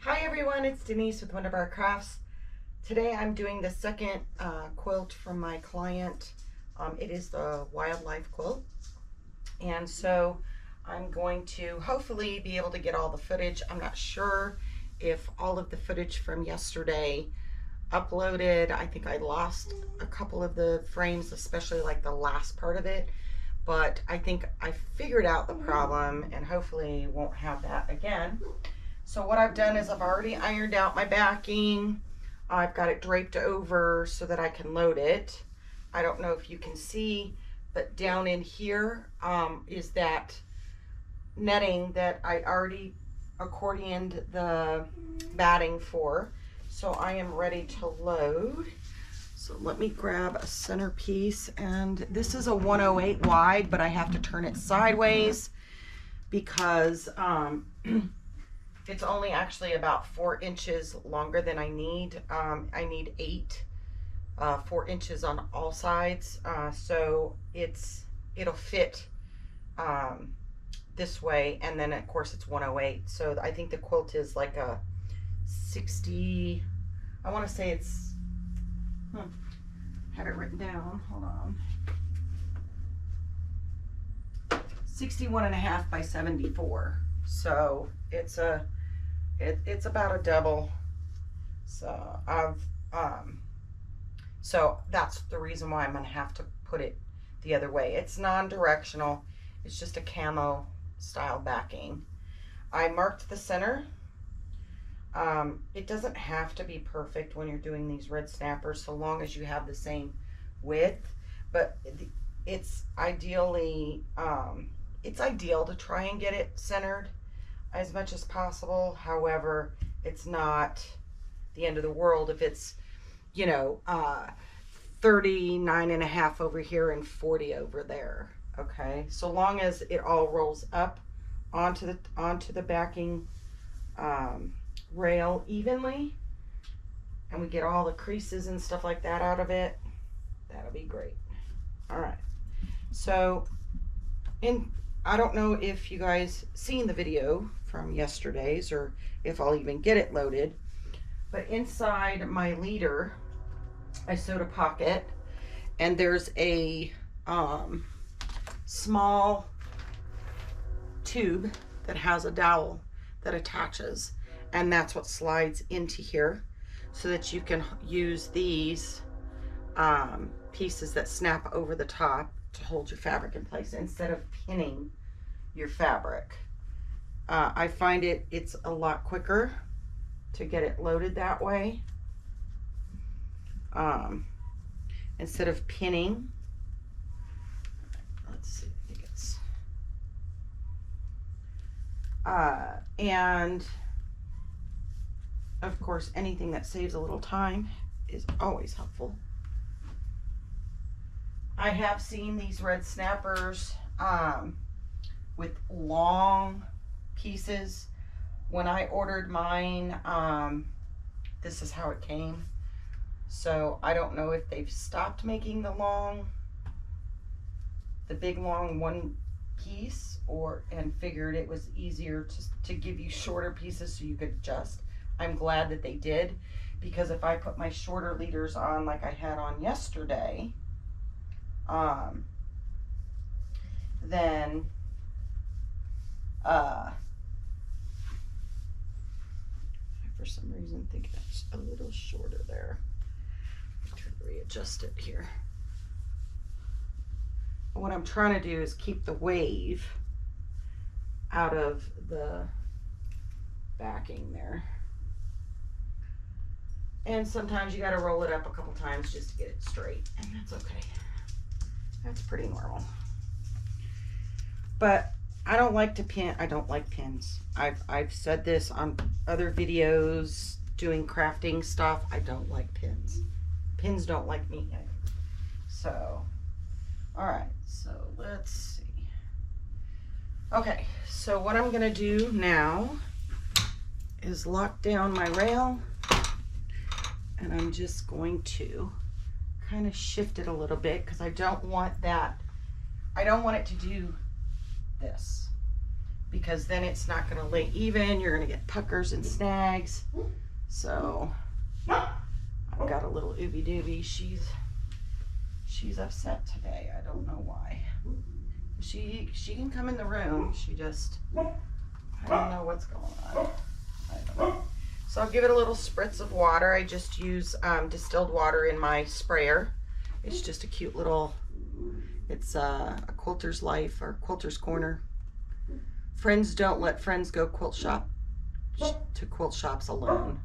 Hi everyone, it's Denise with Wondubar Crafts. Today I'm doing the second quilt from my client. It is the wildlife quilt, and so I'm going to hopefully be able to get all the footage. I'm not sure if all of the footage from yesterday uploaded. I think I lost a couple of the frames, especially like the last part of it, but I think I figured out the problem and hopefully won't have that again. So what I've done is I've already ironed out my backing. I've got it draped over so that I can load it. I don't know if you can see, but down in here is that netting that I already accordioned the batting for. So I am ready to load. So let me grab a centerpiece, and this is a 108 wide, but I have to turn it sideways because it's only actually about 4 inches longer than I need. I need 4 inches on all sides, so it'll fit this way, and then of course it's 108. So I think the quilt is like a 60. I want to say it's. Have it written down. Hold on. 61.5 by 74. So it's about a double. So so that's the reason why I'm gonna have to put it the other way. It's non-directional. It's just a camo style backing. I marked the center. It doesn't have to be perfect when you're doing these red snappers, so long as you have the same width, but it's ideally it's ideal to try and get it centered as much as possible. However, it's not the end of the world if it's, 39.5 over here and 40 over there. Okay, so long as it all rolls up onto the backing rail evenly, and we get all the creases and stuff like that out of it, that'll be great. All right, so I don't know if you guys seen the video from yesterday's or if I'll even get it loaded, but inside my leader I sewed a pocket, and there's a small tube that has a dowel that attaches, and that's what slides into here so that you can use these pieces that snap over the top to hold your fabric in place instead of pinning your fabric. I find it's a lot quicker to get it loaded that way, instead of pinning. Let's see, I think it's and of course anything that saves a little time is always helpful. I have seen these red snappers with long pieces. When I ordered mine, this is how it came. So I don't know if they've stopped making the big long one piece, and figured it was easier to give you shorter pieces so you could adjust. I'm glad that they did, because if I put my shorter leaders on like I had on yesterday, then I for some reason think that's a little shorter there. I'm trying to readjust it here. What I'm trying to do is keep the wave out of the backing there. And sometimes you got to roll it up a couple times just to get it straight, and that's okay. That's pretty normal. But I don't like to pin. I don't like pins. I've said this on other videos doing crafting stuff. I don't like pins. Pins don't like me either. So, all right. So let's see. Okay. So what I'm gonna do now is lock down my rail. And I'm just going to kind of shift it a little bit because I don't want that. I don't want it to do this because then it's not going to lay even. You're going to get puckers and snags. So I've got a little ooby dooby. She's upset today. I don't know why. She can come in the room. She just, I don't know what's going on. I don't know. So I'll give it a little spritz of water. I just use distilled water in my sprayer. It's just a cute little, it's a Quilter's Life or Quilter's Corner. Friends don't let friends go quilt shop to quilt shops alone.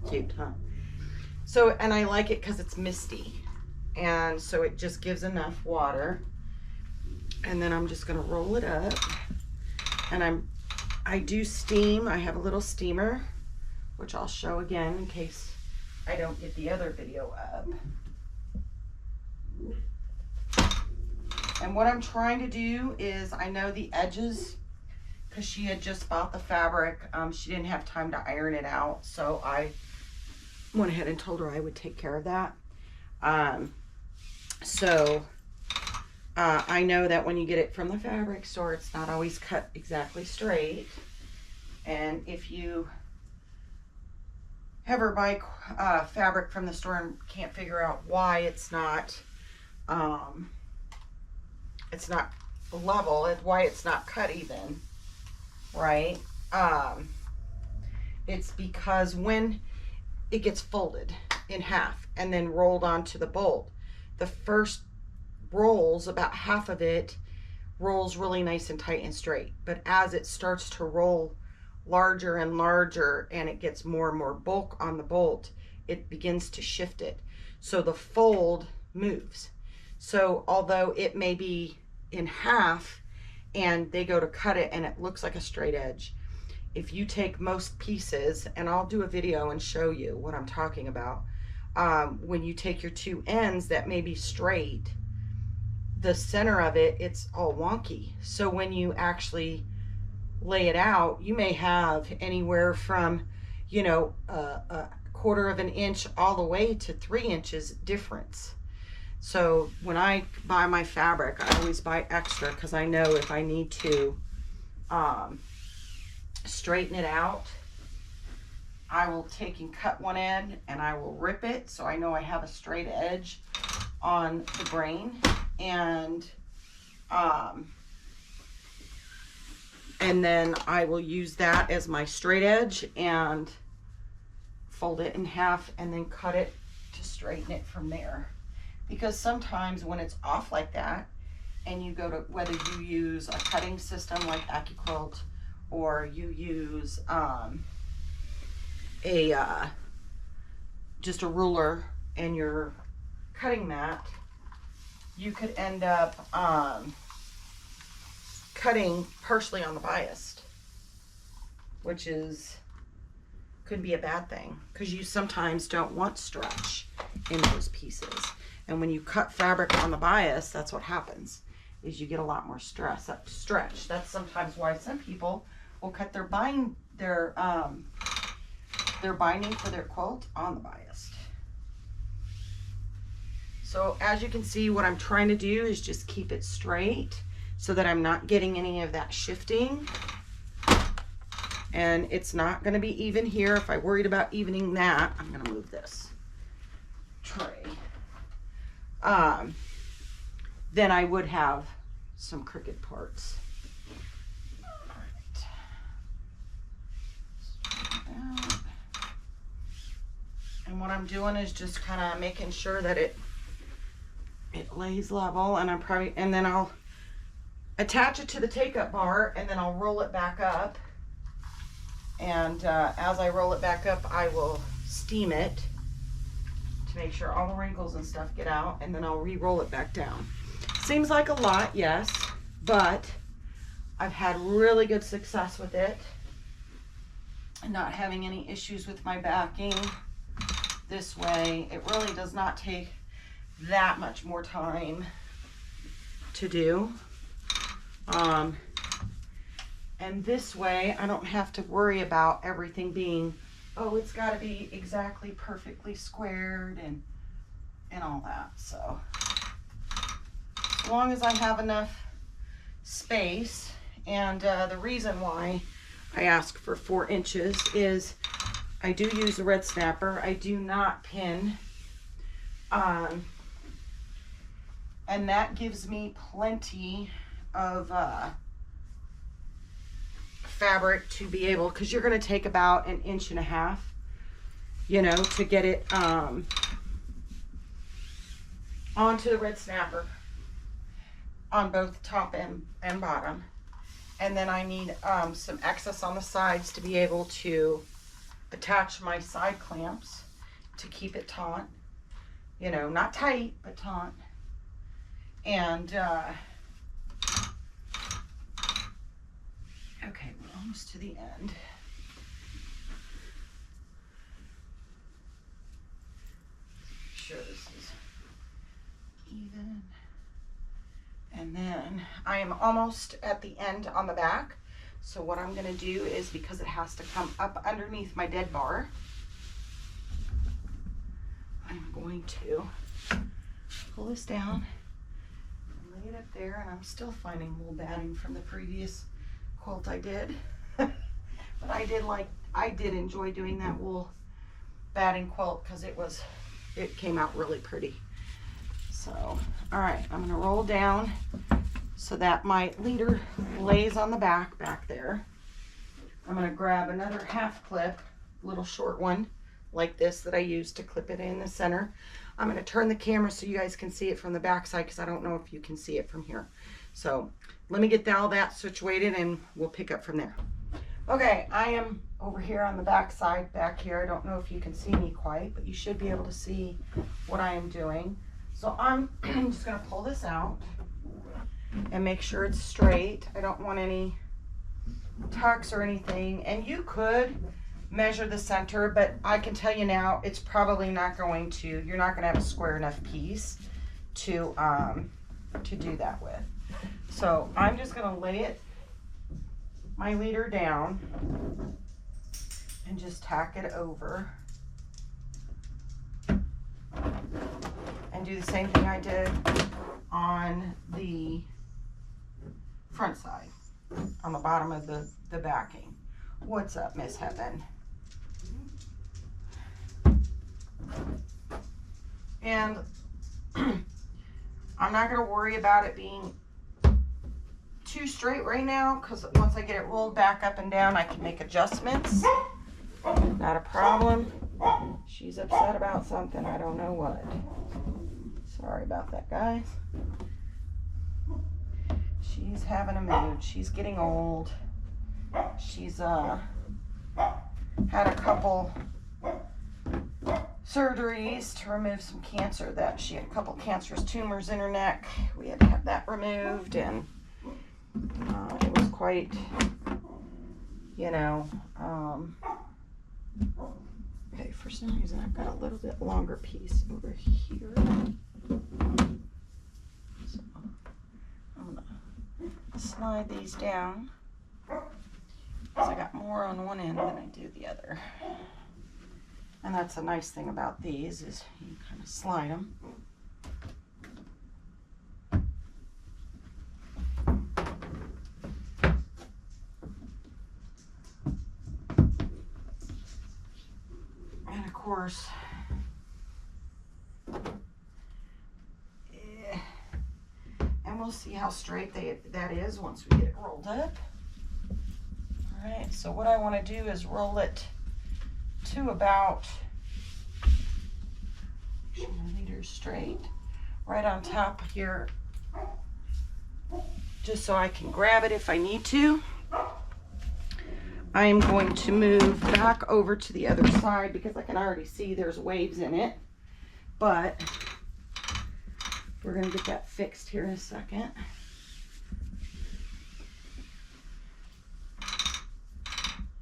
Cute, huh? So, and I like it because it's misty. And so it just gives enough water. And then I'm just gonna roll it up. And I do steam. I have a little steamer, which I'll show again in case I don't get the other video up. And what I'm trying to do is, I know the edges, because she had just bought the fabric, she didn't have time to iron it out, so I went ahead and told her I would take care of that. I know that when you get it from the fabric store, it's not always cut exactly straight. And if you ever buy fabric from the store and can't figure out why it's not level, why it's not cut even, right? It's because when it gets folded in half and then rolled onto the bolt, the first rolls, about half of it rolls really nice and tight and straight, but as it starts to roll larger and larger and it gets more and more bulk on the bolt, it begins to shift it. So the fold moves. So although it may be in half and they go to cut it and it looks like a straight edge, if you take most pieces, and I'll do a video and show you what I'm talking about, when you take your two ends that may be straight, the center of it, it's all wonky. So when you actually lay it out, you may have anywhere from, you know, a quarter of an inch all the way to 3 inches difference. So when I buy my fabric, I always buy extra because I know if I need to straighten it out, I will take and cut one end and I will rip it so I know I have a straight edge on the grain. And then I will use that as my straight edge and fold it in half and then cut it to straighten it from there. Because sometimes when it's off like that, and you go to, whether you use a cutting system like AccuQuilt, or you use just a ruler and your cutting mat, you could end up cutting partially on the bias, which could be a bad thing because you sometimes don't want stretch in those pieces. And when you cut fabric on the bias, that's what happens, is you get a lot more stretch. That's sometimes why some people will cut their binding for their quilt on the bias. So as you can see, what I'm trying to do is just keep it straight so that I'm not getting any of that shifting. And it's not going to be even here. If I worried about evening that, I'm going to move this tray. Then I would have some crooked parts. All right. And what I'm doing is just kind of making sure that it lays level, and and then I'll attach it to the take-up bar, and then I'll roll it back up. And as I roll it back up, I will steam it to make sure all the wrinkles and stuff get out, and then I'll re-roll it back down. Seems like a lot, yes, but I've had really good success with it and not having any issues with my backing. This way, it really does not take that much more time to do. And this way, I don't have to worry about everything being, oh, it's got to be exactly perfectly squared and all that. So as long as I have enough space, and the reason why I ask for 4 inches is I do use a red snapper. I do not pin. And that gives me plenty of fabric to be able, because you're going to take about 1.5 inches, you know, to get it onto the red snapper on both top and bottom. And then I need some excess on the sides to be able to attach my side clamps to keep it taut, you know, not tight, but taut. And okay, we're almost to the end. Make sure this is even. And then I am almost at the end on the back. So what I'm going to do is, because it has to come up underneath my dead bar, I'm going to pull this down and lay it up there. And I'm still finding wool batting from the previous quilt I did. But I did enjoy doing that wool batting quilt because it came out really pretty. So, all right, I'm going to roll down so that my leader lays on the back there. I'm going to grab another half clip, little short one like this that I used to clip it in the center. I'm going to turn the camera so you guys can see it from the back side, because I don't know if you can see it from here. So let me get all that situated and we'll pick up from there. Okay, I am over here on the back side, back here. I don't know if you can see me quite, but you should be able to see what I am doing. So I'm just going to pull this out and make sure it's straight. I don't want any tucks or anything. And you could measure the center, but I can tell you now, it's probably not going to, you're not going to have a square enough piece to do that with. So I'm just going to lay my leader down and just tack it over. And do the same thing I did on the front side, on the bottom of the backing. What's up, Miss Heaven? And I'm not going to worry about it being too straight right now, because once I get it rolled back up and down, I can make adjustments. Not a problem. She's upset about something. I don't know what. Sorry about that, guys. She's having a mood. She's getting old. She's had a couple surgeries to remove some cancer. That she had a couple cancerous tumors in her neck. We had to have that removed, and it was quite, you know, okay, for some reason I've got a little bit longer piece over here. So I'm gonna slide these down, because I got more on one end than I do the other. And that's a nice thing about these, is you can kind of slide them. And of course, and we'll see how straight that is once we get it rolled up. All right, so what I want to do is roll it to about, make sure my leader's straight, right on top here, just so I can grab it if I need to. I am going to move back over to the other side, because I can already see there's waves in it. but we're going to get that fixed here in a second.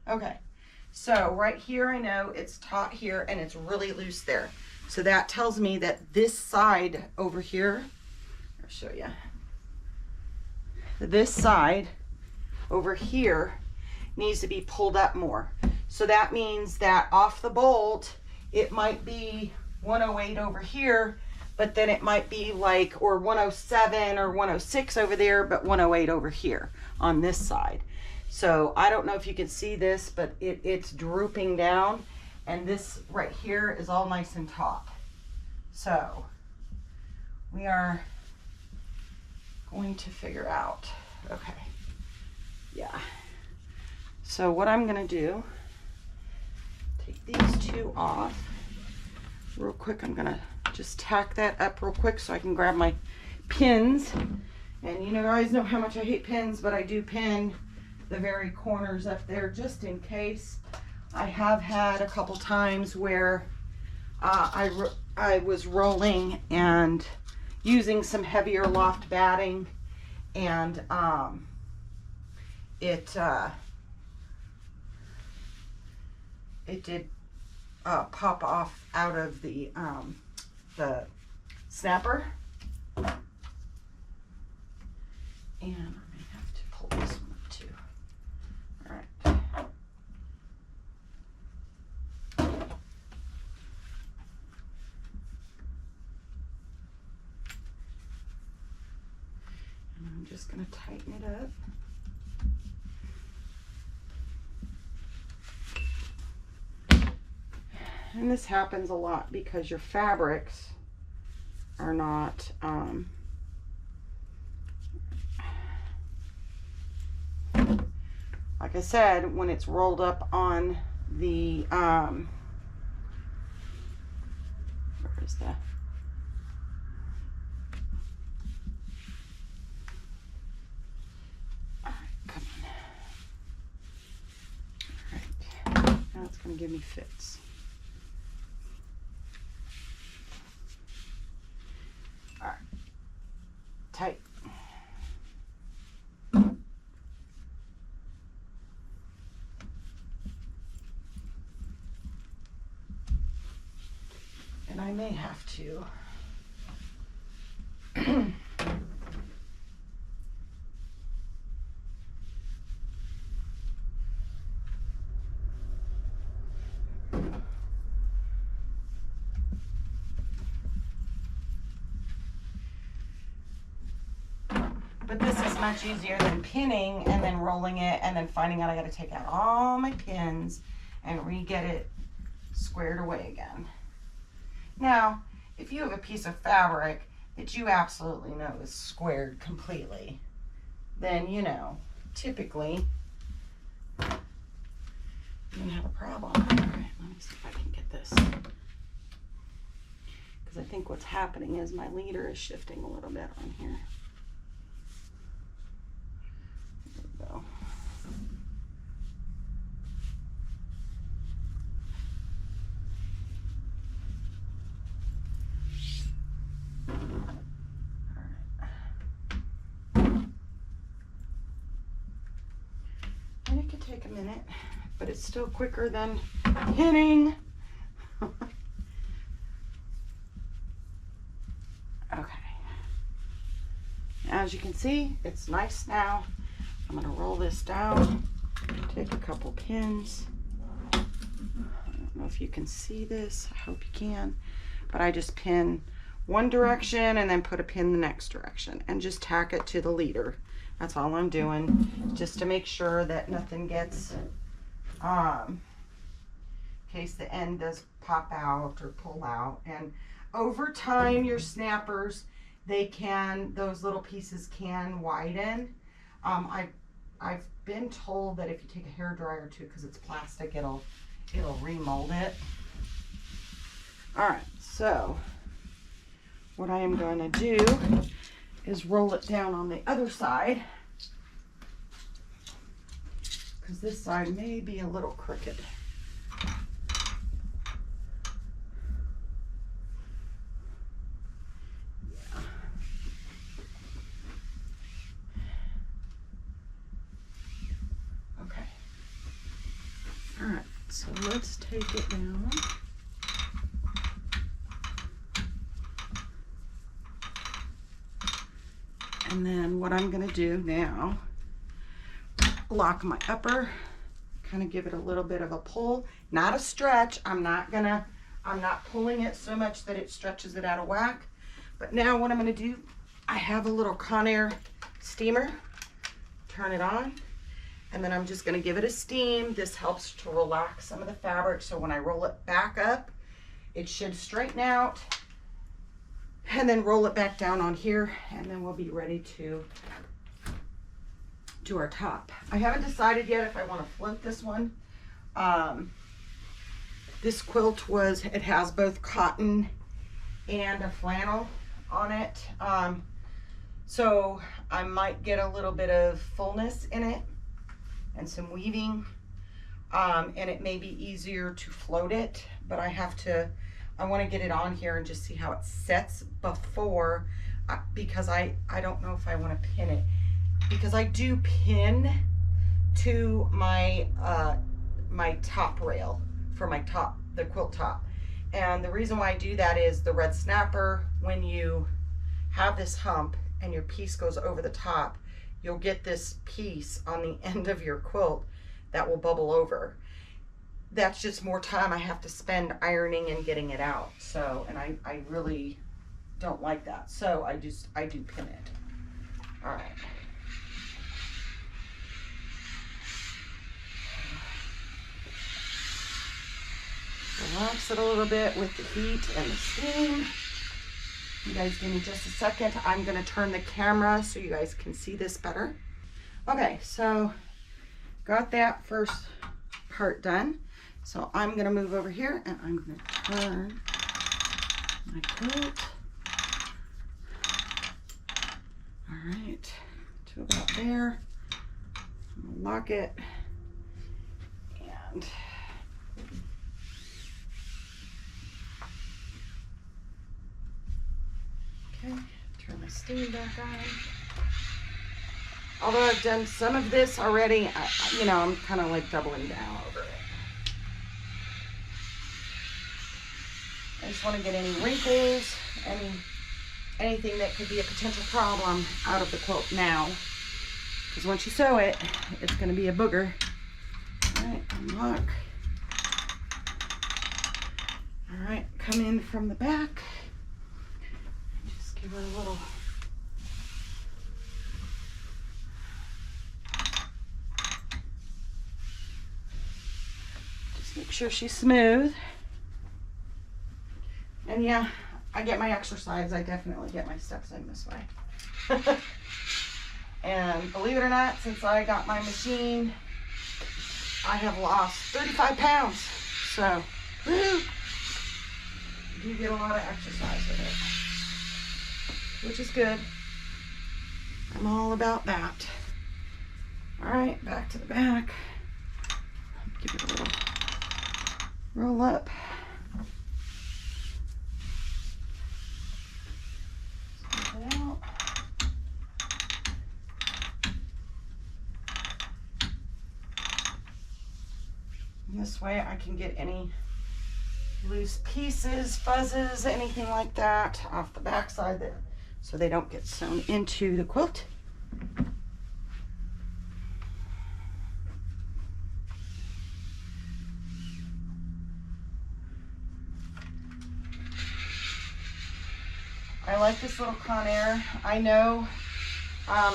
Okay, so right here I know it's taut here and it's really loose there. So that tells me that this side over here, I'll show you. This side over here needs to be pulled up more. So that means that off the bolt, it might be 108 over here, but then it might be like, or 107 or 106 over there, but 108 over here on this side. So I don't know if you can see this, but it's drooping down, and this right here is all nice and taut. So we are going to figure out, okay, yeah. So what I'm gonna do, take these two off real quick. I'm gonna just tack that up real quick so I can grab my pins. And you guys know how much I hate pins, but I do pin the very corners up there just in case. I have had a couple times where I was rolling and using some heavier loft batting, and it did pop off out of the snapper, and I may have to pull this one up too. All right. And I'm just going to tighten it up. And this happens a lot because your fabrics are not like I said, when it's rolled up on the where is that? All right, come on. All right, now it's going to give me fits. Tight. And I may have to but this is much easier than pinning and then rolling it and then finding out I got to take out all my pins and re-get it squared away again. Now, if you have a piece of fabric that you absolutely know is squared completely, then, you know, typically you're going to have a problem. All right, let me see if I can get this. Because I think what's happening is my leader is shifting a little bit on here. There we go. And it could take a minute, but it's still quicker than pinning. Okay. As you can see, it's nice now. I'm going to roll this down, take a couple pins. I don't know if you can see this. I hope you can. But I just pin one direction and then put a pin the next direction and just tack it to the leader. That's all I'm doing, just to make sure that nothing gets, in case the end does pop out or pull out. And over time, your snappers, they can, those little pieces can widen. I've been told that if you take a hairdryer too, because it's plastic, it'll remold it. All right, so what I am going to do is roll it down on the other side, because this side may be a little crooked. All right, so let's take it down. And then what I'm gonna do now, lock my upper, kind of give it a little bit of a pull, not a stretch. I'm not pulling it so much that it stretches it out of whack. But now what I'm gonna do, I have a little Conair steamer, turn it on, and then I'm just gonna give it a steam. This helps to relax some of the fabric, so when I roll it back up, it should straighten out, and then roll it back down on here, and then we'll be ready to do our top. I haven't decided yet if I want to float this one. This quilt it has both cotton and a flannel on it. So I might get a little bit of fullness in it and some weaving. And it may be easier to float it, but I want to get it on here and just see how it sets before, because I don't know if I want to pin it, because I do pin to my my top rail for the quilt top. And the reason why I do that is the red snapper, when you have this hump and your piece goes over the top, you'll get this piece on the end of your quilt that will bubble over. That's just more time I have to spend ironing and getting it out. So, and I really don't like that. So I do pin it. All right. Relax it a little bit with the heat and the steam. You guys give me just a second. I'm gonna turn the camera so you guys can see this better. Okay, so got that first part done. So I'm gonna move over here and I'm gonna turn my quilt. All right, to about there. I'm gonna lock it and okay, turn my steam back on. Although I've done some of this already, I'm kind of like doubling down over it. I just want to get any wrinkles, anything that could be a potential problem out of the quilt now. Because once you sew it, it's going to be a booger. All right, unlock. All right, come in from the back. Just give her a little. Just make sure she's smooth. And yeah, I get my exercise. I definitely get my steps in this way. And believe it or not, since I got my machine, I have lost 35 pounds. So, woo! You get a lot of exercise with it, which is good. I'm all about that. All right, back to the back. Give it a little roll up. This way I can get any loose pieces, fuzzes, anything like that off the back side so they don't get sewn into the quilt. I like this little Conair. I know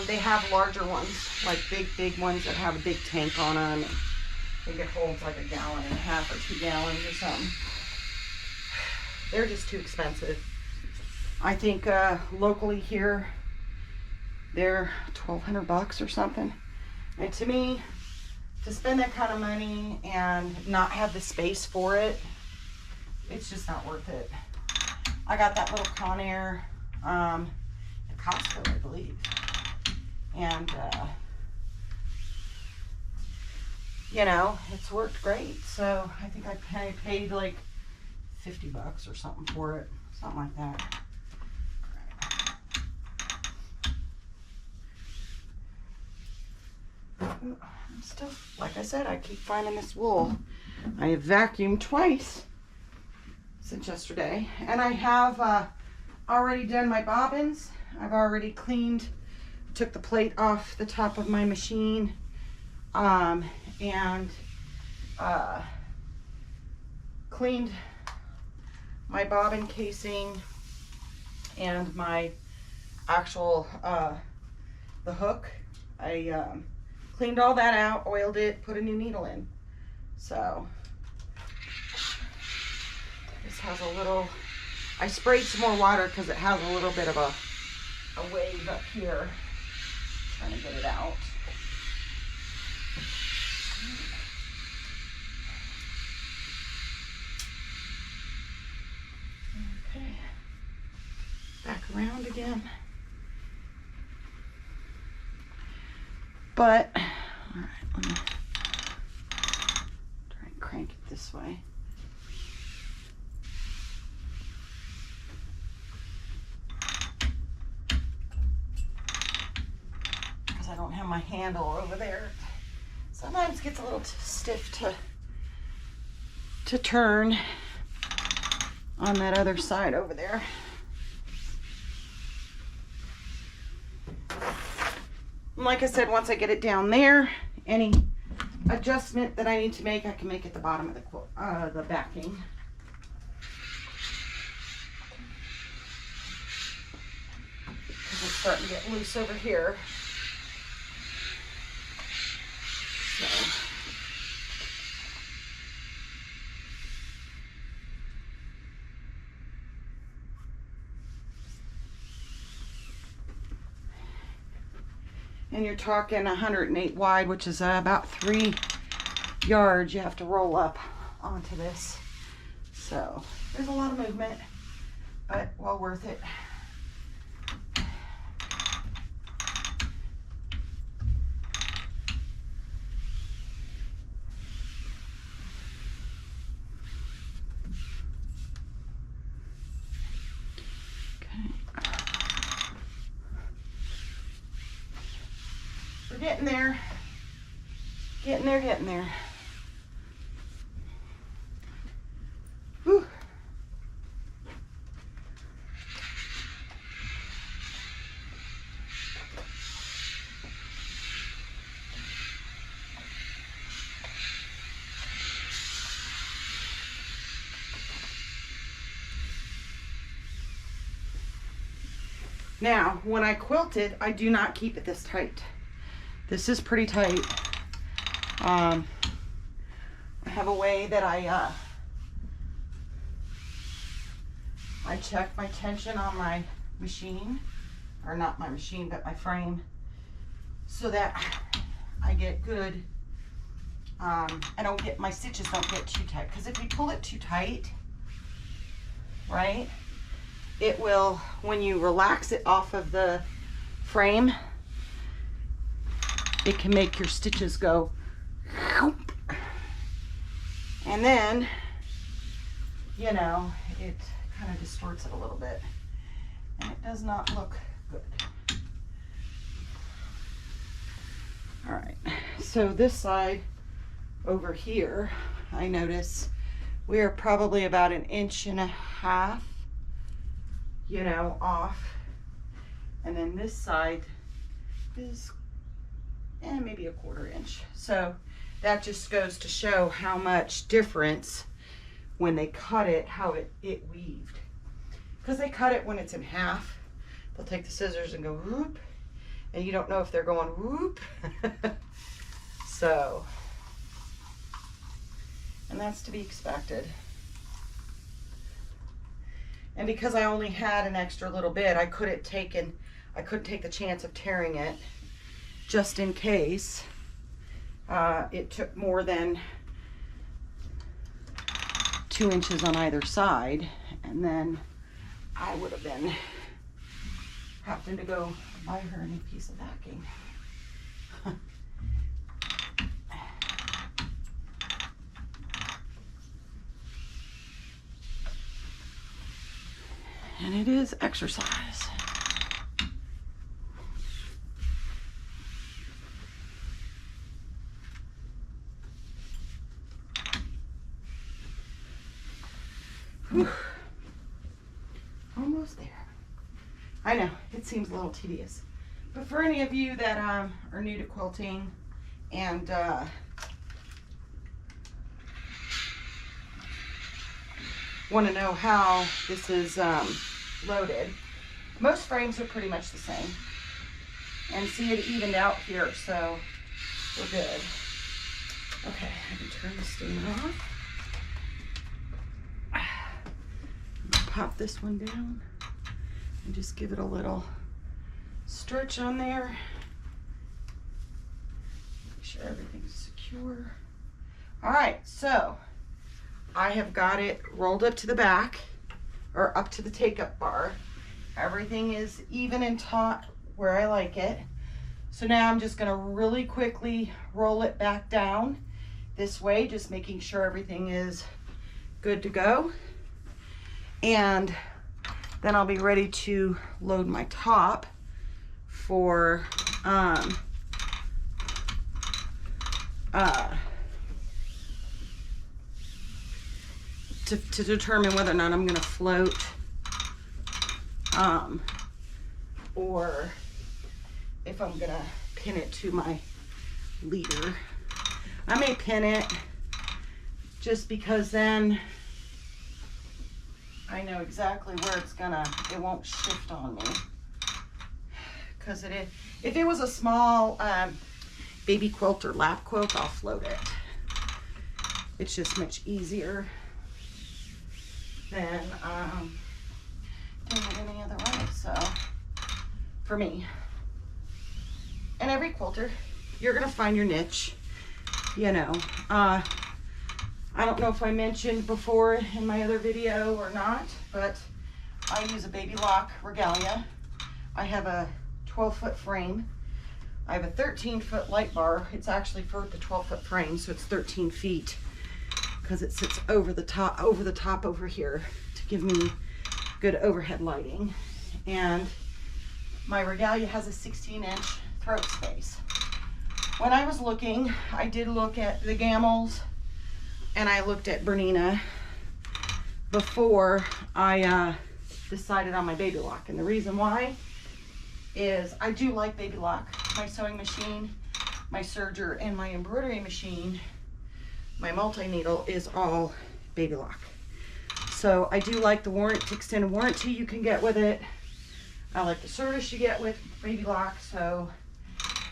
they have larger ones, like big ones that have a big tank on them. I think it holds like 1.5 gallons or 2 gallons or something. They're just too expensive. I think locally here, they're $1,200 or something. And to me, to spend that kind of money and not have the space for it, it's just not worth it. I got that little Conair at Costco, I believe. And it's worked great. So I think I paid like $50 or something for it, something like that. I'm still, like I said, I keep finding this wool. I have vacuumed twice since yesterday, and I have already done my bobbins. I've already cleaned, took the plate off the top of my machine, and cleaned my bobbin casing and my actual the hook. I cleaned all that out, oiled it, put a new needle in. So this has a little, I sprayed some more water because it has a little bit of a wave up here. Trying to get it out. Okay, back around again. But, all right, let me try and crank it this way. Because I don't have my handle over there. Sometimes it gets a little stiff to turn on that other side over there. And like I said, once I get it down there, any adjustment that I need to make, I can make at the bottom of the backing. Because it's starting to get loose over here. So. And you're talking 108 wide, which is about 3 yards you have to roll up onto this. So there's a lot of movement, but well worth it. We're getting there. Getting there, getting there. Whew. Now, when I quilt it, I do not keep it this tight. This is pretty tight. I have a way that I check my tension on my machine, or not my machine, but my frame, so that I get good, I don't get, my stitches don't get too tight. Because if you pull it too tight, right, it will, when you relax it off of the frame, it can make your stitches go, and then, you know, it kind of distorts it a little bit, and it does not look good. All right, so this side over here, I notice we are probably about 1.5 inches, you know, off, and then this side is maybe 1/4 inch. So that just goes to show how much difference when they cut it, how it weaved. Because they cut it when it's in half. They'll take the scissors and go whoop, and you don't know if they're going whoop. So, and that's to be expected. And because I only had an extra little bit, I couldn't take the chance of tearing it, just in case it took more than 2 inches on either side, and then I would have been having to go buy her a new piece of backing. And it is exercise. Whew. Almost there. I know, it seems a little tedious. But for any of you that are new to quilting and want to know how this is loaded, most frames are pretty much the same. And see, it evened out here, so we're good. Okay, I can turn the steam off. Pop this one down and just give it a little stretch on there. Make sure everything's secure. All right, so I have got it rolled up to the back, or up to the take-up bar. Everything is even and taut where I like it. So now I'm just gonna really quickly roll it back down this way, just making sure everything is good to go. And then I'll be ready to load my top for to determine whether or not I'm gonna float or if I'm gonna pin it to my leader. I may pin it just because then I know exactly where it won't shift on me. Because if it was a small baby quilt or lap quilt, I'll float it. It's just much easier than doing it any other way, so, for me. And every quilter, you're gonna find your niche, you know. I don't know if I mentioned before in my other video or not, but I use a baby lock regalia. I have a 12-foot frame. I have a 13-foot light bar. It's actually for the 12-foot frame, so it's 13 feet because it sits over the top over here to give me good overhead lighting. And my regalia has a 16-inch throat space. When I was looking, I did look at the Gamels and I looked at Bernina before I decided on my baby lock. And the reason why is I do like baby lock. My sewing machine, my serger, and my embroidery machine, my multi-needle is all baby lock. So I do like the extended warranty you can get with it. I like the service you get with baby lock, so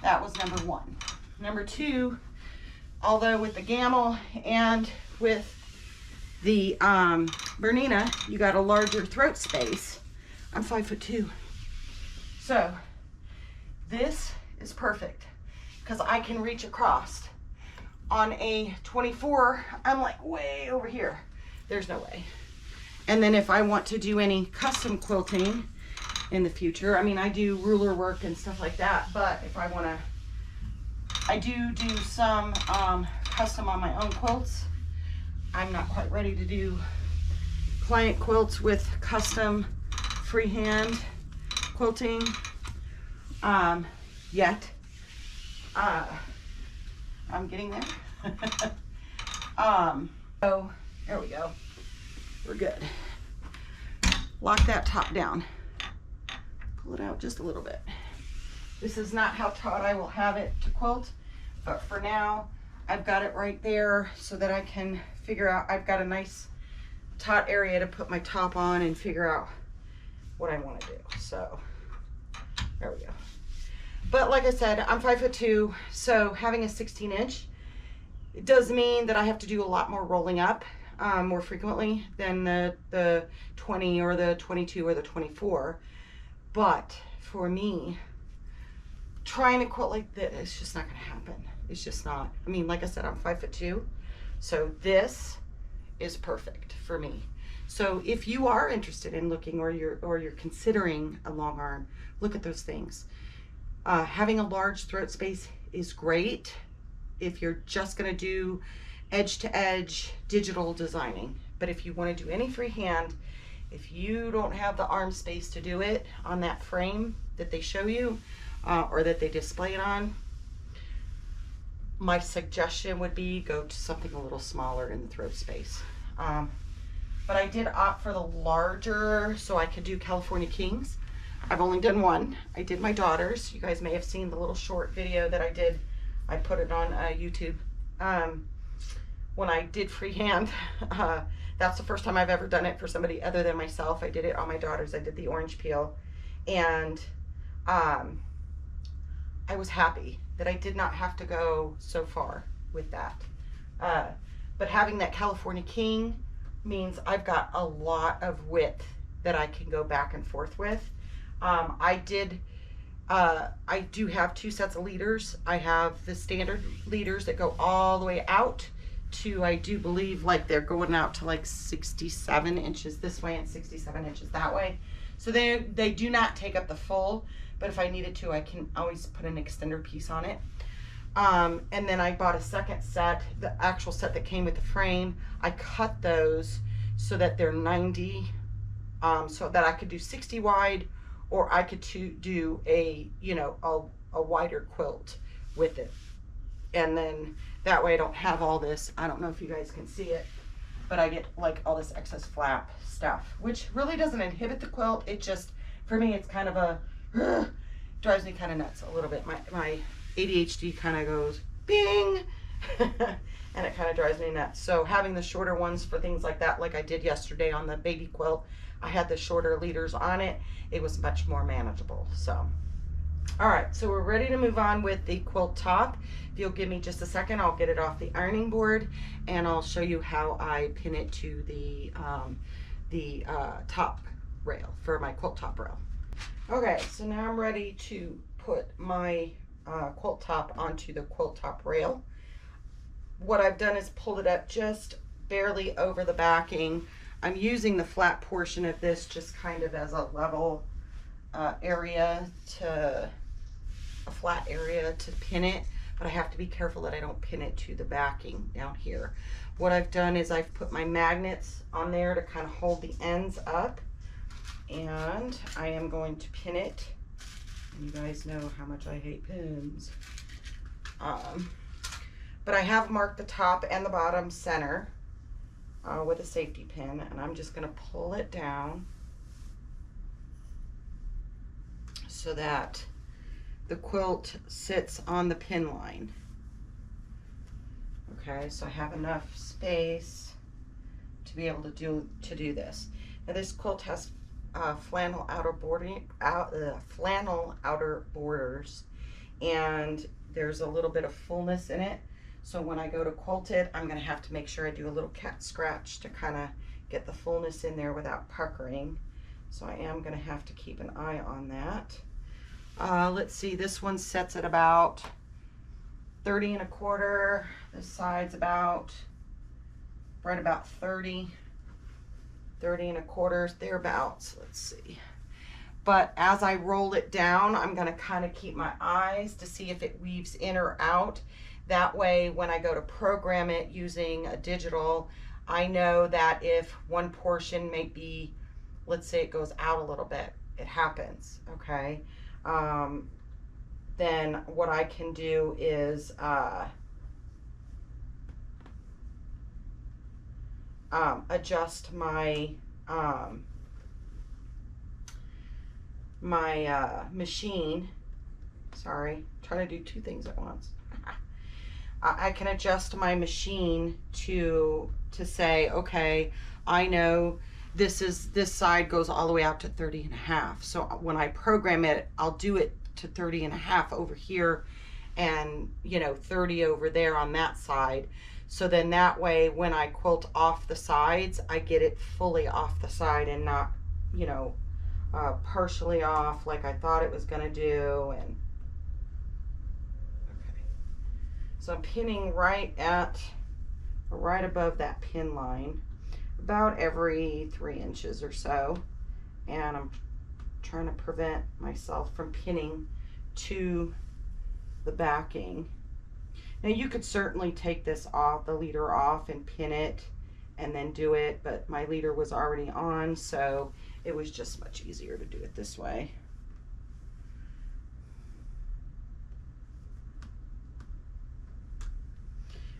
that was number one. Number two, although with the Gamel and with the Bernina, you got a larger throat space. I'm 5'2". So this is perfect because I can reach across. On a 24, I'm like way over here. There's no way. And then if I want to do any custom quilting in the future, I mean, I do ruler work and stuff like that, but if I want to, I do some custom on my own quilts. I'm not quite ready to do client quilts with custom freehand quilting yet. I'm getting there. So there we go. We're good. Lock that top down. Pull it out just a little bit. This is not how taut I will have it to quilt, but for now, I've got it right there so that I can figure out, I've got a nice taut area to put my top on and figure out what I want to do. So there we go. But like I said, I'm 5'2", so having a 16-inch, it does mean that I have to do a lot more rolling up more frequently than the 20 or the 22 or the 24. But for me, trying to quilt like this, it's just not going to happen. It's just not. I mean, like I said, I'm 5'2", so this is perfect for me. So if you are interested in looking, or you're considering a long arm, look at those things. Having a large throat space is great if you're just going to do edge to edge digital designing. But if you want to do any freehand, if you don't have the arm space to do it on that frame that they show you or that they display it on, my suggestion would be go to something a little smaller in the throat space. but I did opt for the larger so I could do California Kings. I've only done one. I did my daughter's. You guys may have seen the little short video that I did. I put it on YouTube. When I did freehand, that's the first time I've ever done it for somebody other than myself. I did it on my daughter's. I did the orange peel, and I was happy that I did not have to go so far with that. But having that California King means I've got a lot of width that I can go back and forth with. I do have two sets of leaders. I have the standard leaders that go all the way out to, I do believe, like they're going out to like 67 inches this way and 67 inches that way. So they do not take up the full, but if I needed to, I can always put an extender piece on it. And then I bought a second set, the actual set that came with the frame. I cut those so that they're 90, so that I could do 60 wide, or I could do a, you know, a wider quilt with it. And then that way I don't have all this, I don't know if you guys can see it, but I get like all this excess flap stuff, which really doesn't inhibit the quilt. It just, for me, it's kind of a, drives me kind of nuts a little bit. My ADHD kind of goes bing, and it kind of drives me nuts. So having the shorter ones for things like that, like I did yesterday on the baby quilt, I had the shorter leaders on it. It was much more manageable. So, all right, so we're ready to move on with the quilt top. If you'll give me just a second, I'll get it off the ironing board and I'll show you how I pin it to the top rail for my quilt top rail. Okay, so now I'm ready to put my quilt top onto the quilt top rail. What I've done is pulled it up just barely over the backing. I'm using the flat portion of this just kind of as a level area, to a flat area to pin it, but I have to be careful that I don't pin it to the backing down here. What I've done is I've put my magnets on there to kind of hold the ends up, and I am going to pin it. And you guys know how much I hate pins. But I have marked the top and the bottom center with a safety pin, and I'm just going to pull it down so that the quilt sits on the pin line. Okay, so I have enough space to be able to do this. Now this quilt has flannel outer borders, and there's a little bit of fullness in it. So when I go to quilt it, I'm going to have to make sure I do a little cat scratch to kind of get the fullness in there without puckering. So I am going to have to keep an eye on that. Let's see, this one sets at about 30 1/4. This side's about, right about 30 1/4, thereabouts. Let's see. But as I roll it down, I'm going to kind of keep my eyes to see if it weaves in or out. That way, when I go to program it using a digital, I know that if one portion may be, let's say it goes out a little bit, it happens, okay? Then what I can do is adjust my machine. Sorry, trying to do two things at once. I can adjust my machine to say, okay, I know this side goes all the way out to 30 1/2. So when I program it, I'll do it to 30 1/2 over here, and 30 over there on that side. So then that way, when I quilt off the sides, I get it fully off the side and not, partially off like I thought it was gonna do. And okay, so I'm pinning right above that pin line, about every 3 inches or so, and I'm trying to prevent myself from pinning to the backing. Now you could certainly take this off, the leader off, and pin it and then do it, but my leader was already on, so it was just much easier to do it this way.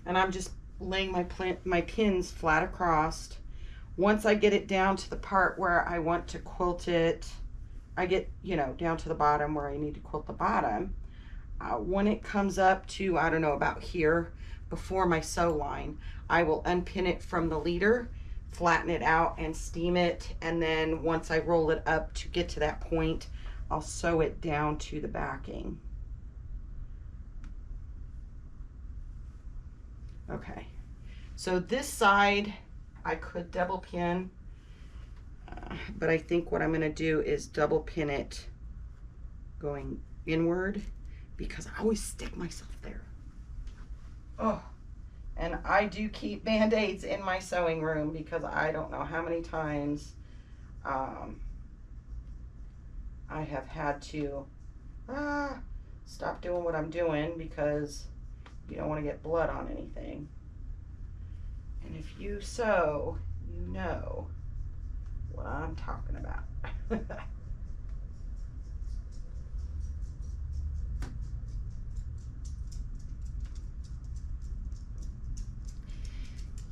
And I'm just laying my pins flat across once I get it down to the part where I want to quilt it, I get, you know, down to the bottom where I need to quilt the bottom. When it comes up to, I don't know, about here, before my sew line, I will unpin it from the leader, flatten it out and steam it, and then once I roll it up to get to that point, I'll sew it down to the backing. Okay, so this side I could double pin, but I think what I'm going to do is double pin it going inward, because I always stick myself there. Oh, and I do keep Band-Aids in my sewing room because I don't know how many times I have had to stop doing what I'm doing because you don't want to get blood on anything. And if you sew, you know what I'm talking about.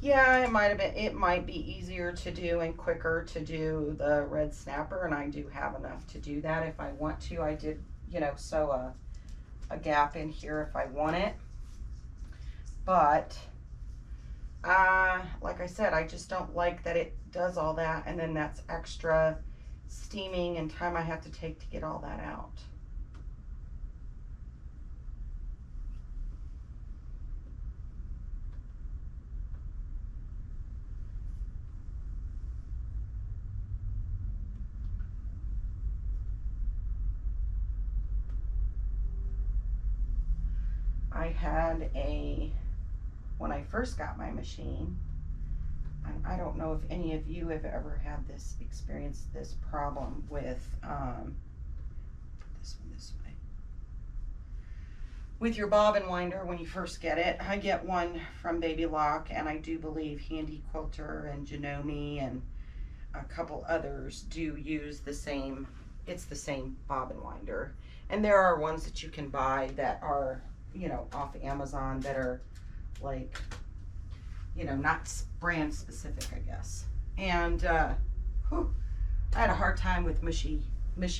Yeah, it might be easier to do and quicker to do the red snapper, and I do have enough to do that if I want to. I did, you know, sew a gap in here if I want it. But like I said, I just don't like that it does all that, and then that's extra steaming and time I have to take to get all that out. I had when I first got my machine, and I don't know if any of you have ever had this experienced this problem with this way. With your bobbin winder when you first get it. I get one from Baby Lock, and I do believe Handy Quilter and Janome and a couple others do use the same, it's the same bobbin winder. And there are ones that you can buy that are, you know, off Amazon that are like, you know, not brand specific, I guess. And I had a hard time with mushy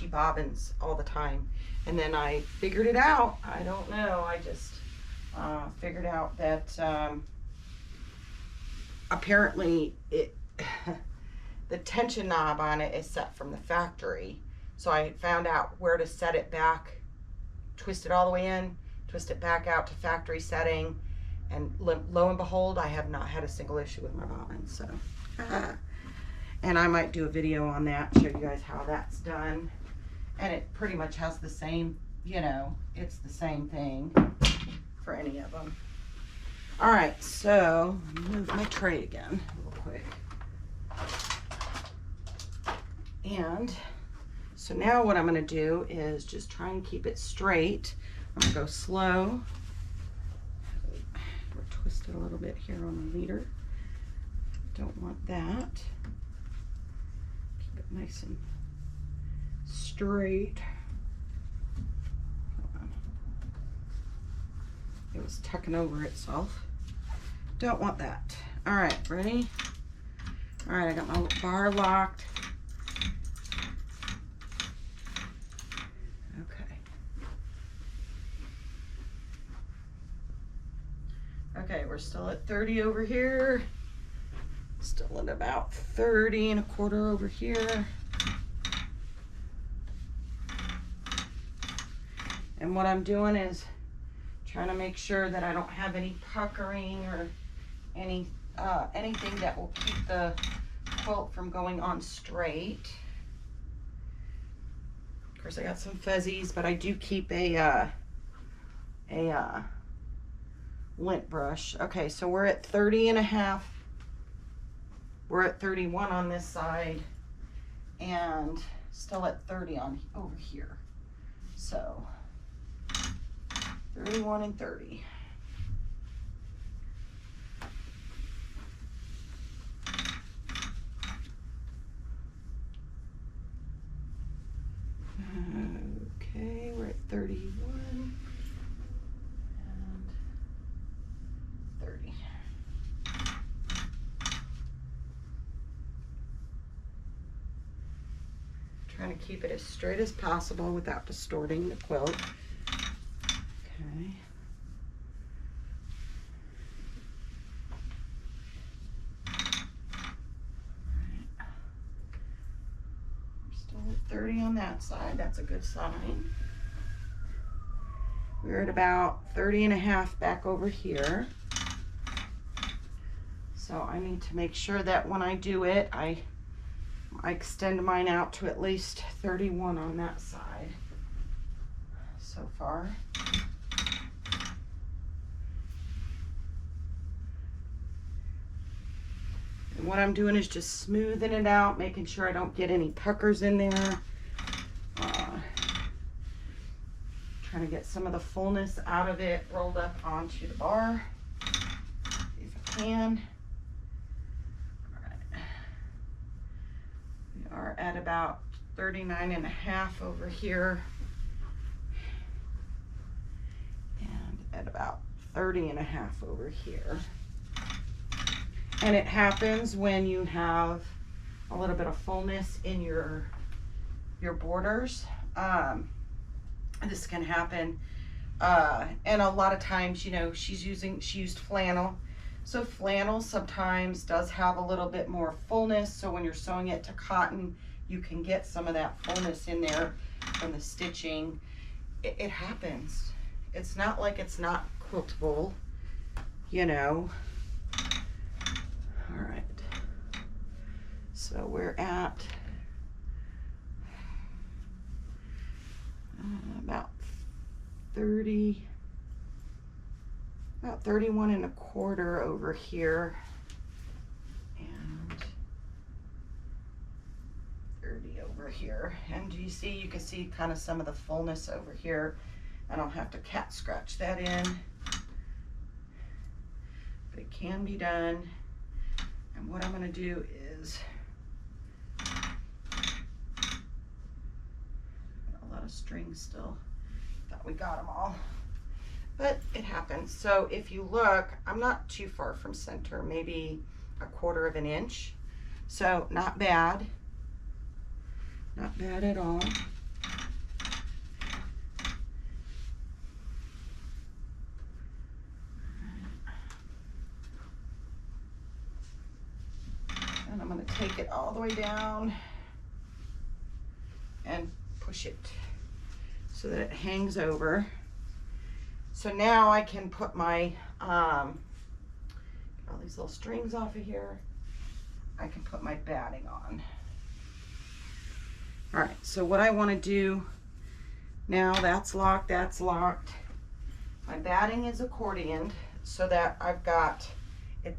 bobbins all the time. And then I figured it out. I don't know. I just figured out that apparently the tension knob on it is set from the factory. So I found out where to set it back, twist it all the way in, twist it back out to factory setting, and lo and behold, I have not had a single issue with my bobbin. So, and I might do a video on that, show you guys how that's done. And it pretty much has the same, you know, it's the same thing for any of them. All right, so move my tray again real quick. And so now what I'm going to do is just try and keep it straight. I'm going to go slow. We're twisted a little bit here on the leader. Don't want that. Keep it nice and straight. It was tucking over itself. Don't want that. All right, ready? All right, I got my bar locked. Okay, we're still at 30 over here. Still at about 30 and a quarter over here. And what I'm doing is trying to make sure that I don't have any puckering or anything that will keep the quilt from going on straight. Of course, I got some fuzzies, but I do keep a lint brush. Okay, so we're at 30 and a half. We're at 31 on this side and still at 30 on over here. So 31 and 30. Okay, we're at 31. 30. trying to keep it as straight as possible without distorting the quilt. Okay. Still at 30 on that side. That's a good sign. We're at about 30 and a half back over here. So I need to make sure that when I do it, I extend mine out to at least 31 on that side so far. And what I'm doing is just smoothing it out, making sure I don't get any puckers in there. Trying to get some of the fullness out of it rolled up onto the bar, if I can. We are at about 39 and a half over here, and at about 30 and a half over here. And it happens when you have a little bit of fullness in your borders. This can happen, and a lot of times, you know, she used flannel. So flannel sometimes does have a little bit more fullness, so when you're sewing it to cotton, you can get some of that fullness in there from the stitching. It happens. It's not like it's not quiltable, you know. All right, so we're at about 30, about 31 and a quarter over here, and 30 over here. And you see, you can see kind of some of the fullness over here, and I'll have to cat scratch that in, but it can be done. And what I'm going to do is a lot of strings still. Thought we got them all, but it happens. So if you look, I'm not too far from center, maybe a 1/4 of an inch. So not bad, not bad at all. And I'm going to take it all the way down and push it so that it hangs over. So now I can put my, all these little strings off of here. I can put my batting on. All right, so what I want to do now, that's locked, that's locked. My batting is accordioned so that I've got,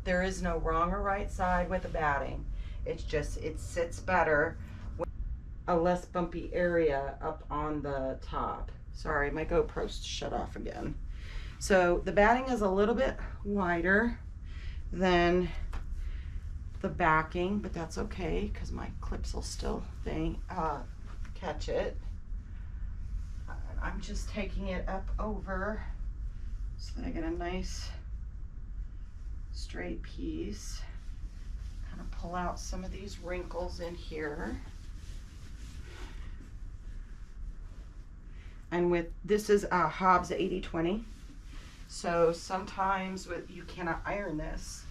there is no wrong or right side with the batting. It's just, it sits better with a less bumpy area up on the top. Sorry, my GoPro's shut off again. So the batting is a little bit wider than the backing, but that's okay because my clips will still catch it. I'm just taking it up over so that I get a nice straight piece. Kind of pull out some of these wrinkles in here. And with, this is a Hobbs 80/20. So sometimes you cannot iron this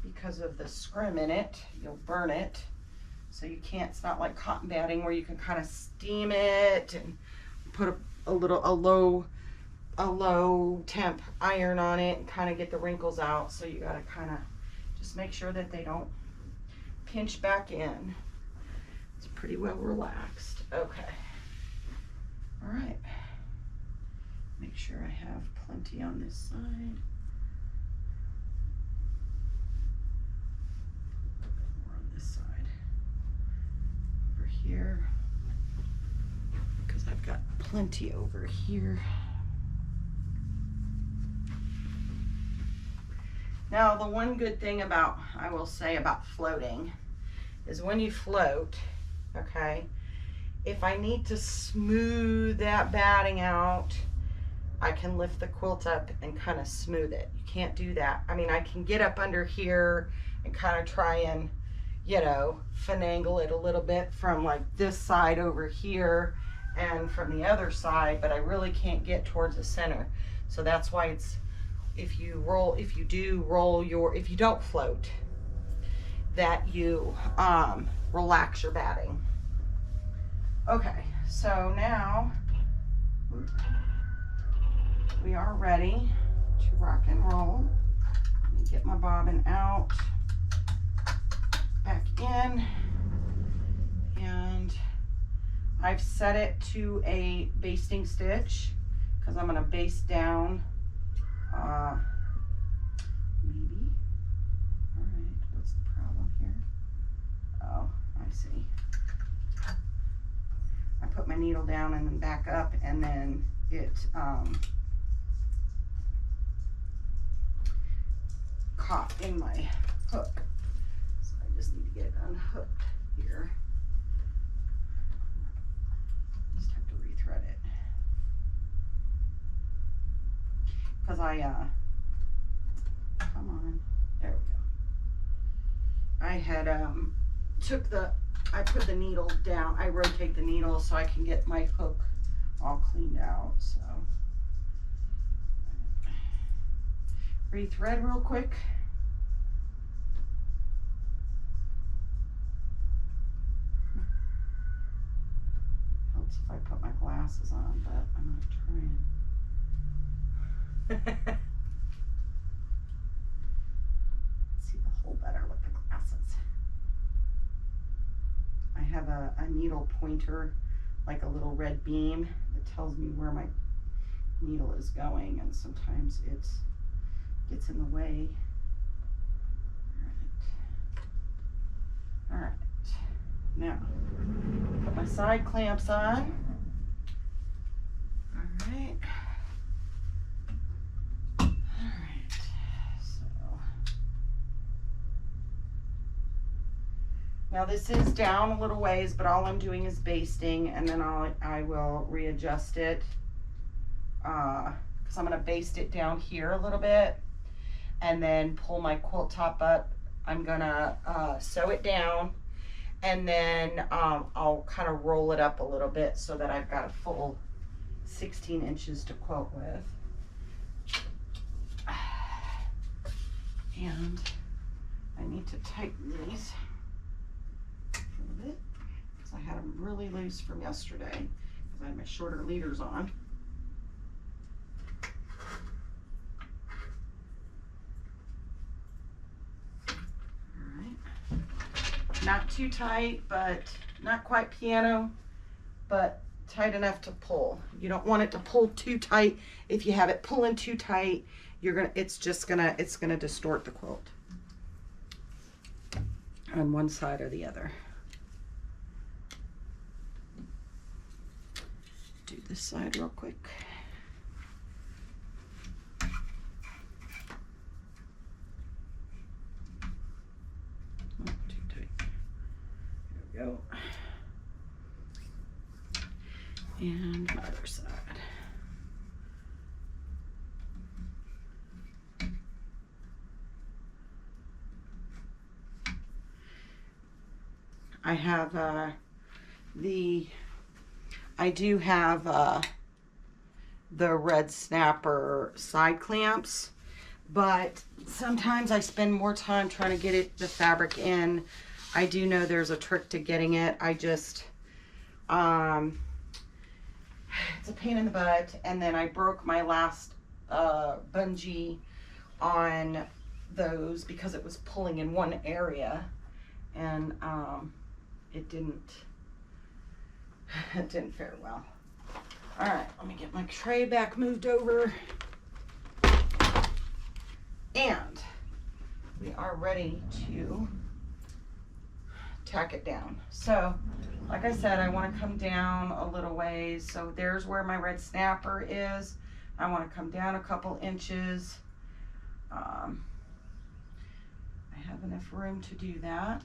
because of the scrim in it. You'll burn it. So you can't, it's not like cotton batting where you can kind of steam it and put a low temp iron on it and kind of get the wrinkles out. So you got to kind of just make sure that they don't pinch back in. It's pretty well relaxed. Okay. All right. Make sure I have plenty on this side. More on this side. Over here. Because I've got plenty over here. Now, the one good thing about, I will say about floating, is when you float, okay, if I need to smooth that batting out, I can lift the quilt up and kind of smooth it. You can't do that. I mean, I can get up under here and kind of try and, you know, finagle it a little bit from like this side over here and from the other side, but I really can't get towards the center. So that's why it's, if you don't float, that you relax your batting. Okay, so now we are ready to rock and roll. Let me get my bobbin out, back in, and I've set it to a basting stitch because I'm going to baste down maybe. All right, what's the problem here? Oh, I see. I put my needle down and then back up, and then it caught in my hook. So I just need to get it unhooked here. Just have to rethread it. Because come on, there we go. I had I put the needle down, I rotate the needle so I can get my hook all cleaned out, so. Rethread real quick. Helps if I put my glasses on, but I'm not trying. See the hole better with the glasses. I have a needle pointer, like a little red beam that tells me where my needle is going, and sometimes it gets in the way. All right. Now, put my side clamps on. All right. Now this is down a little ways, but all I'm doing is basting, and then I will readjust it because I'm going to baste it down here a little bit and then pull my quilt top up. I'm going to sew it down, and then I'll kind of roll it up a little bit so that I've got a full 16 inches to quilt with. And I need to tighten these bit because I had them really loose from yesterday because I had my shorter leaders on. All right, not too tight, but not quite piano, but tight enough to pull. You don't want it to pull too tight. If you have it pulling too tight, it's gonna distort the quilt on one side or the other. Do this side real quick. Oh, too tight. There we go. And my other side. I have I do have the red snapper side clamps, but sometimes I spend more time trying to get the fabric in. I do know there's a trick to getting it. I just, it's a pain in the butt. And then I broke my last bungee on those because it was pulling in one area, and it didn't fare well. All right, let me get my tray back moved over. And we are ready to tack it down. So, like I said, I want to come down a little ways. So there's where my red snapper is. I want to come down a couple inches. I have enough room to do that.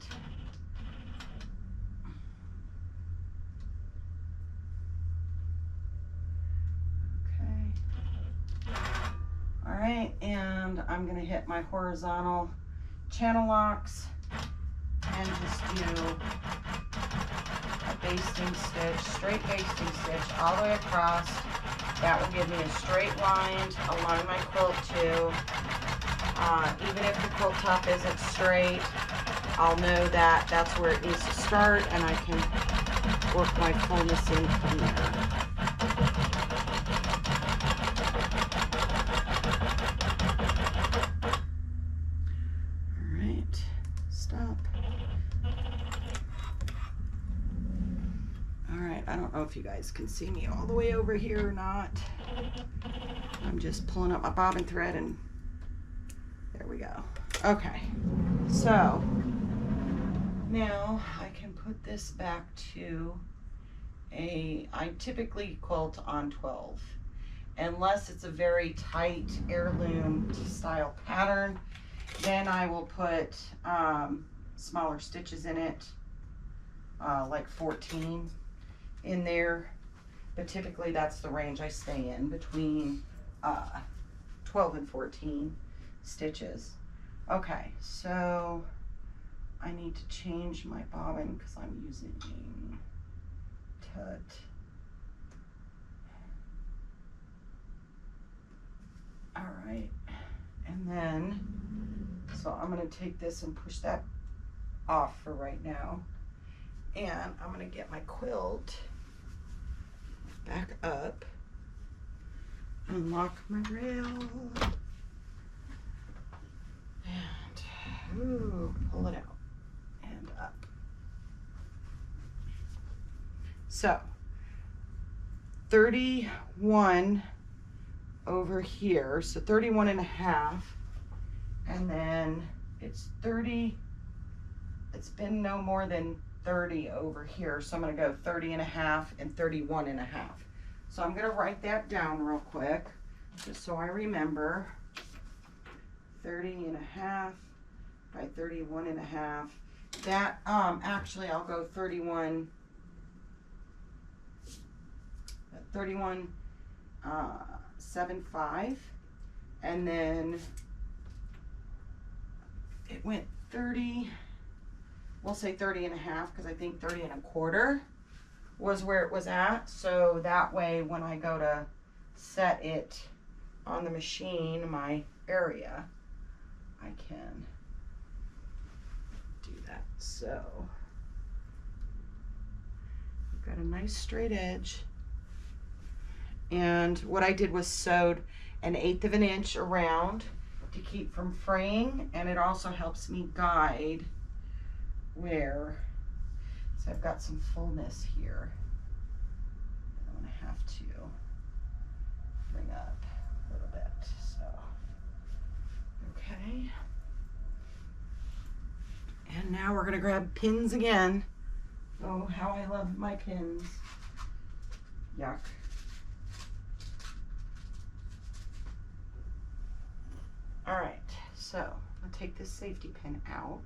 All right, and I'm gonna hit my horizontal channel locks and just do a basting stitch, straight basting stitch all the way across. That will give me a straight line along my quilt too. Even if the quilt top isn't straight, I'll know that that's where it needs to start, and I can work my fullness in from there. All right, stop. All right, I don't know if you guys can see me all the way over here or not. I'm just pulling up my bobbin thread, and there we go. Okay, so now I can put this back to I typically quilt on 12, unless it's a very tight heirloom style pattern, then I will put smaller stitches in it, like 14 in there, but typically that's the range I stay in, between 12 and 14 stitches. Okay, so I need to change my bobbin because I'm using Tut. All right, and then, so I'm gonna take this and push that off for right now. And I'm gonna get my quilt back up, unlock my rail, and pull it out and up. So 31 over here, so 31 and a half, and then it's 30, it's been no more than 30 over here, so I'm going to go 30 and a half and 31 and a half. So I'm going to write that down real quick just so I remember. 30 and a half by 31 and a half. That actually I'll go 31 7.5, and then it went 30, we'll say 30 and a half, because I think 30 and a quarter was where it was at. So that way when I go to set it on the machine, my area, I can do that. So we've got a nice straight edge. And what I did was sewed 1/8 of an inch around to keep from fraying, and it also helps me guide where, so I've got some fullness here. I'm gonna have to bring up a little bit, so, okay. And now we're gonna grab pins again. Oh, how I love my pins. Yuck. All right, so I'll take this safety pin out.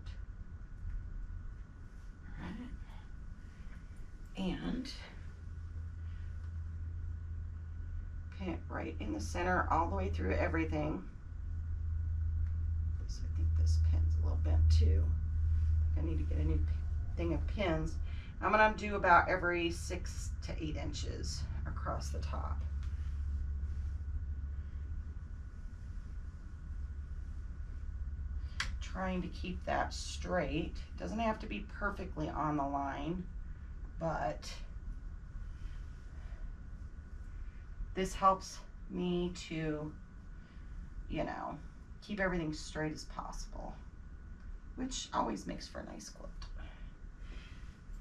All right. And pin it right in the center all the way through everything. I think this pin's a little bent too. I need to get a new thing of pins. I'm gonna do about every 6 to 8 inches across the top. Trying to keep that straight. Doesn't have to be perfectly on the line, but this helps me to, you know, keep everything straight as possible, which always makes for a nice quilt.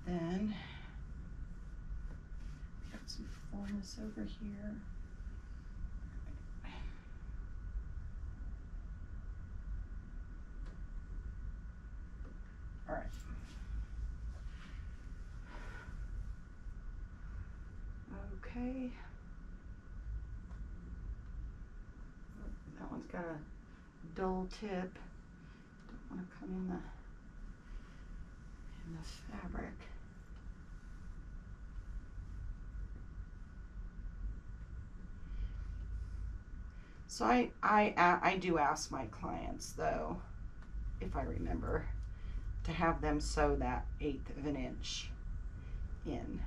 Then got some fullness over here. All right. Okay. That one's got a dull tip. Don't want to come in the fabric. So I do ask my clients, though, if I remember, to have them sew that 1/8 of an inch in.